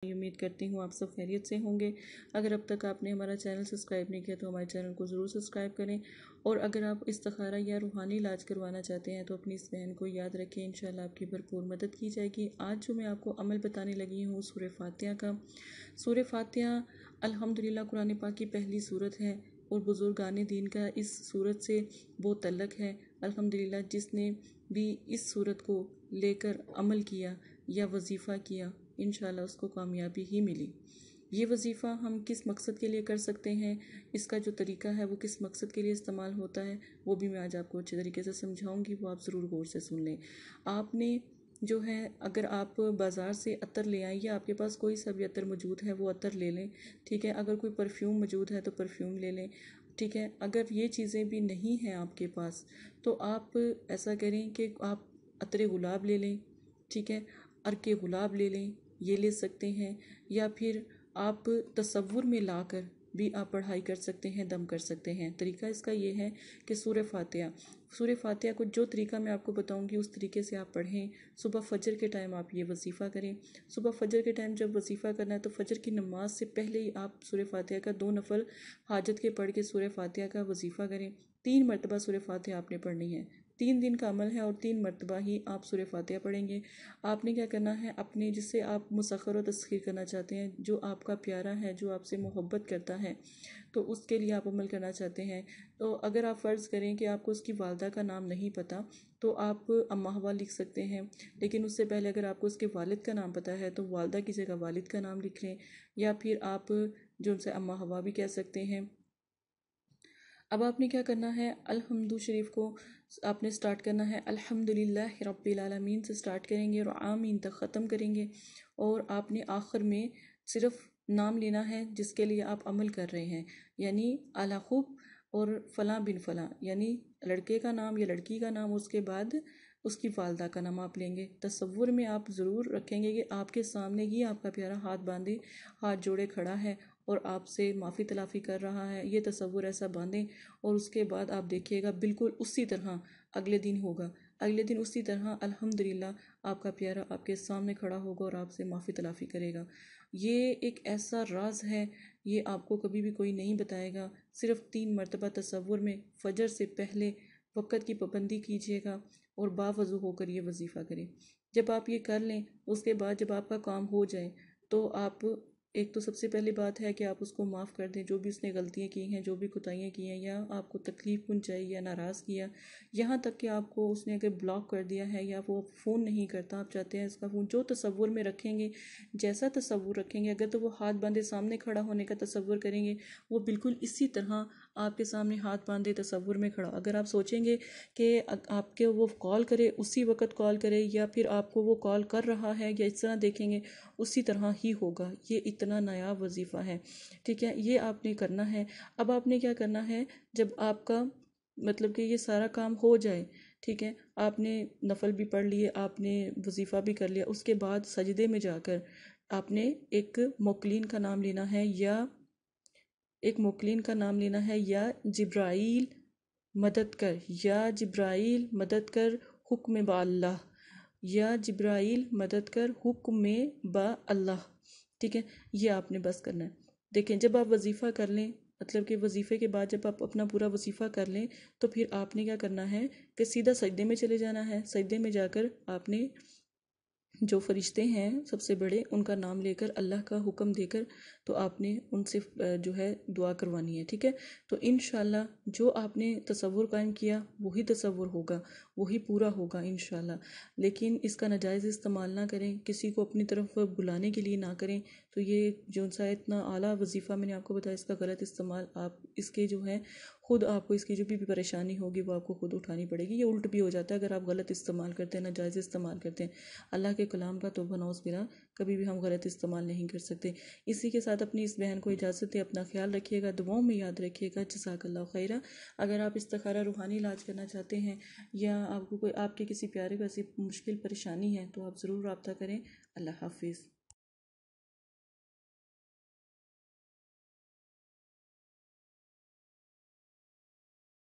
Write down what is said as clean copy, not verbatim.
امید کرتی ہوں آپ سب خیریت سے ہوں گے۔ اگر اب تک آپ نے ہمارا چینل سبسکرائب نہیں کیا تو ہمارے چینل کو ضرور سبسکرائب کریں، اور اگر آپ استخارہ یا روحانی علاج کروانا چاہتے ہیں تو اپنی اس بہن کو یاد رکھیں، انشاءاللہ آپ کی بھرپور مدد کی جائے گی۔ آج جو میں آپ کو عمل بتانے لگی ہوں سورہ فاتحہ کا۔ سورہ فاتحہ الحمدللہ قرآن پاک کی پہلی سورت ہے، اور بزرگان دین کا اس سورت سے بہت تعلق ہے۔ الحمدللہ جس نے بھی اس سورت کو لے کر عمل کیا یا وظیفہ کیا، انشاءاللہ اس کو کامیابی ہی ملی۔ یہ وظیفہ ہم کس مقصد کے لیے کر سکتے ہیں، اس کا جو طریقہ ہے وہ کس مقصد کے لیے استعمال ہوتا ہے، وہ بھی میں آج آپ کو اچھے طریقے سے سمجھاؤں گی، وہ آپ ضرور غور سے سن لیں۔ آپ نے جو ہے اگر آپ بازار سے عطر لے آئیں یا آپ کے پاس کوئی سا بھی عطر موجود ہے وہ عطر لے لیں، ٹھیک ہے۔ اگر کوئی پرفیوم موجود ہے تو پرفیوم لے لیں، ٹھیک ہے۔ اگر یہ چیزیں بھی نہیں ہیں آپ کے پاس تو آپ ایسا کریں کہ آپ عطر گلاب لے لیں، ٹھیک ہے، عرق گلاب لے لیں، یہ لے سکتے ہیں، یا پھر آپ تصور میں لا کر بھی آپ پڑھائی کر سکتے ہیں، دم کر سکتے ہیں۔ طریقہ اس کا یہ ہے کہ سورہ فاتحہ کو جو طریقہ میں آپ کو بتاؤں گی اس طریقے سے آپ پڑھیں۔ صبح فجر کے ٹائم آپ یہ وظیفہ کریں۔ صبح فجر کے ٹائم جب وظیفہ کرنا ہے تو فجر کی نماز سے پہلے ہی آپ سورہ فاتحہ کا 2 نفل حاجت کے پڑھ کے سورہ فاتحہ کا وظیفہ کریں۔ 3 مرتبہ سورہ فاتحہ آپ نے پڑھنی ہے، 3 دن کا عمل ہے، اور 3 مرتبہ ہی آپ سورہ فاتحہ پڑھیں گے۔ آپ نے کیا کرنا ہے، اپنے جس سے آپ مسخر و تسخیر کرنا چاہتے ہیں، جو آپ کا پیارا ہے، جو آپ سے محبت کرتا ہے، تو اس کے لیے آپ عمل کرنا چاہتے ہیں۔ تو اگر آپ فرض کریں کہ آپ کو اس کی والدہ کا نام نہیں پتہ تو آپ اماں ہوا لکھ سکتے ہیں، لیکن اس سے پہلے اگر آپ کو اس کے والد کا نام پتہ ہے تو والدہ کی جگہ والد کا نام لکھ لیں، یا پھر آپ جو ان سے اماں ہوا بھی کہہ سکتے ہیں۔ اب آپ نے کیا کرنا ہے، الحمد شریف کو آپ نے سٹارٹ کرنا ہے، الحمدللہ رب العالمین سے سٹارٹ کریں گے اور آمین تک ختم کریں گے، اور آپ نے آخر میں صرف نام لینا ہے جس کے لیے آپ عمل کر رہے ہیں، یعنی اعلیٰ خوب اور فلاں بن فلاں، یعنی لڑکے کا نام یا لڑکی کا نام، اس کے بعد اس کی والدہ کا نام آپ لیں گے۔ تصور میں آپ ضرور رکھیں گے کہ آپ کے سامنے ہی آپ کا پیارا ہاتھ باندھے، ہاتھ جوڑے کھڑا ہے اور آپ سے معافی تلافی کر رہا ہے، یہ تصور ایسا باندھیں، اور اس کے بعد آپ دیکھیے گا بالکل اسی طرح اگلے دن ہوگا، اگلے دن اسی طرح الحمدللہ آپ کا پیارا آپ کے سامنے کھڑا ہوگا اور آپ سے معافی تلافی کرے گا۔ یہ ایک ایسا راز ہے، یہ آپ کو کبھی بھی کوئی نہیں بتائے گا۔ صرف 3 مرتبہ تصور میں فجر سے پہلے وقت کی پابندی کیجیے گا اور باوضو ہو کر یہ وظیفہ کریں۔ جب آپ یہ کر لیں، اس کے بعد جب آپ کا کام ہو جائے تو آپ ایک تو سب سے پہلی بات ہے کہ آپ اس کو معاف کر دیں، جو بھی اس نے غلطیاں کی ہیں، جو بھی کوتاہیاں کی ہیں، یا آپ کو تکلیف پہنچائی یا ناراض کیا، یہاں تک کہ آپ کو اس نے اگر بلاک کر دیا ہے یا وہ فون نہیں کرتا، آپ چاہتے ہیں اس کا فون، جو تصور میں رکھیں گے، جیسا تصور رکھیں گے، اگر تو وہ ہاتھ باندھے سامنے کھڑا ہونے کا تصور کریں گے، وہ بالکل اسی طرح آپ کے سامنے ہاتھ باندھے تصور میں کھڑا۔ اگر آپ سوچیں گے کہ آپ کے وہ کال کرے، اسی وقت کال کرے، یا پھر آپ کو وہ کال کر رہا ہے، یا اس طرح دیکھیں گے، اسی طرح ہی ہوگا۔ یہ اتنا نایاب وظیفہ ہے، ٹھیک ہے، یہ آپ نے کرنا ہے۔ اب آپ نے کیا کرنا ہے، جب آپ کا مطلب کہ یہ سارا کام ہو جائے، ٹھیک ہے، آپ نے نفل بھی پڑھ لیے، آپ نے وظیفہ بھی کر لیا، اس کے بعد سجدے میں جا کر آپ نے ایک موکلین کا نام لینا ہے، یا جبرائیل مدد کر، یا جبرائیل مدد کر حکم با اللہ، یا جبرائیل مدد کر حکم با اللہ، ٹھیک ہے، یہ آپ نے بس کرنا ہے۔ دیکھیں جب آپ وظیفہ کر لیں، مطلب کہ وظیفے کے بعد جب آپ اپنا پورا وظیفہ کر لیں تو پھر آپ نے کیا کرنا ہے کہ سیدھا سجدے میں چلے جانا ہے۔ سجدے میں جا کر آپ نے جو فرشتے ہیں سب سے بڑے، ان کا نام لے کر اللہ کا حکم دے کر تو آپ نے ان سے جو ہے دعا کروانی ہے، ٹھیک ہے۔ تو انشاءاللہ جو آپ نے تصور قائم کیا وہی تصور ہوگا، وہی پورا ہوگا انشاءاللہ۔ لیکن اس کا ناجائز استعمال نہ کریں، کسی کو اپنی طرف بلانے کے لیے نہ کریں۔ تو یہ جو سا اتنا اعلیٰ وظیفہ میں نے آپ کو بتایا، اس کا غلط استعمال، آپ اس کے جو ہے خود آپ کو اس کی جو بھی پریشانی ہوگی وہ آپ کو خود اٹھانی پڑے گی۔ یہ الٹ بھی ہو جاتا ہے اگر آپ غلط استعمال کرتے ہیں، ناجائز استعمال کرتے ہیں۔ اللہ کے کلام کا توبہ نعوذ باللہ کبھی بھی ہم غلط استعمال نہیں کر سکتے۔ اسی کے ساتھ اپنی اس بہن کو اجازت دیں، اپنا خیال رکھیے گا، دعاؤں میں یاد رکھیے گا۔ جزاک اللہ خیرہ۔ اگر آپ استخارہ روحانی علاج کرنا چاہتے ہیں یا آپ کو کوئی آپ کے کسی پیارے کو ایسی مشکل پریشانی ہے تو آپ ضرور رابطہ کریں۔ اللہ حافظ۔